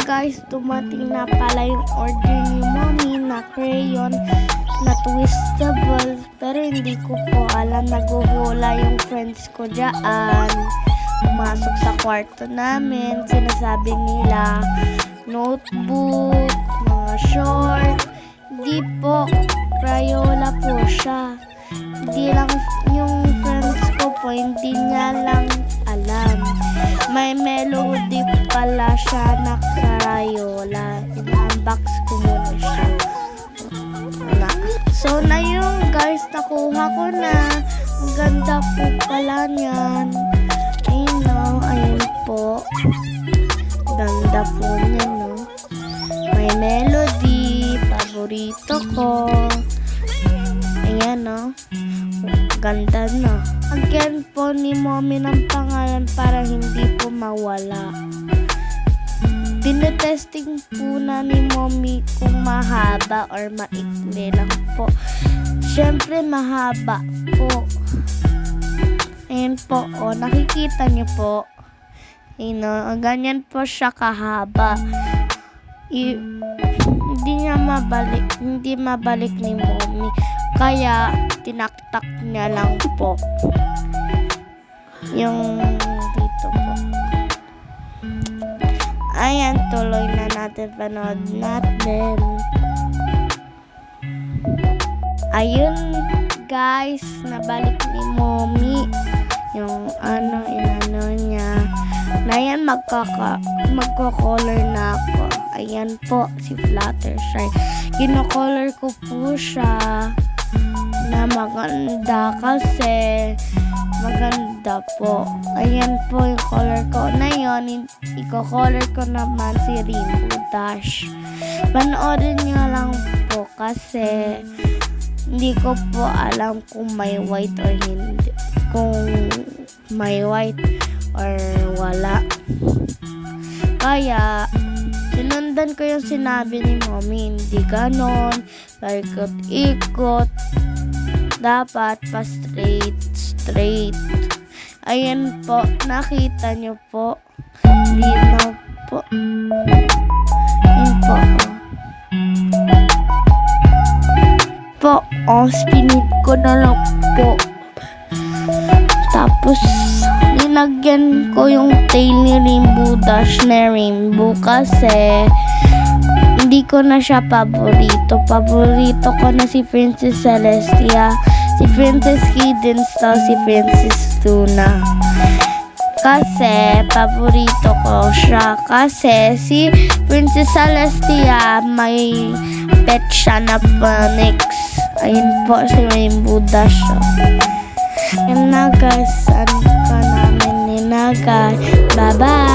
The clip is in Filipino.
guys, dumating na pala yung order ni Mommy na crayon na twistable. Pero hindi ko po alam, naguhula yung friends ko dyan. Pumasok sa kwarto namin, sinasabi nila notebook, mga short. Hindi po, Crayola po siya. Hindi lang yung friends ko po, hindi niya lang alam. May melody pala siya na Crayola. In-unbox ko muna siya. So na yung guys, nakuha ko na. Ang ganda po pala niyan. Ayun po. Ganda po niya, no? May melody. Paborito ko. Ayan, no? Ganda, no? Again po ni Mommy ng pangalan para hindi po mawala. Tinetesting po na ni Mommy kung mahaba or maikli lang po. Siyempre mahaba po. Ayan po, nakikita niyo po. Ganyan po siya kahaba. Hindi mabalik ni Mommy. Kaya tinaktak niya lang po. Yung dito po. Ayan, tuloy na natin, panood natin. Ayun guys, nabalik ni Mommy yung inano niya. Na yan, magko-color na ako. Ayan po, si Fluttershy. Kino-color ko po siya na maganda kasi maganda po. Ayan po yung color ko. Na yun, i-color ko naman si Rainbow Dash. Panoorin nyo lang po kasi hindi ko po alam kung may white or hindi. Kung may white or wala. Kaya, sinundan ko yung sinabi ni Mommy. Hindi ganon. Paikot-ikot. Dapat pa straight. Ayan po. Nakita nyo po. Linaw po. Ayan po. Spinid ko na lang po. Tapos, linagyan ko yung tail ni Rainbow Dash na rainbow kasi hindi ko na siya paborito. Paborito ko na si Princess Celestia, si Princess Cadence, si Princess Luna. Kasi, paborito ko siya. Kasi, si Princess Celestia, may pet siya na Phoenix. Ayun po, si Rainbow Dash. Yan na guys, ka namin ninagay. Bye-bye!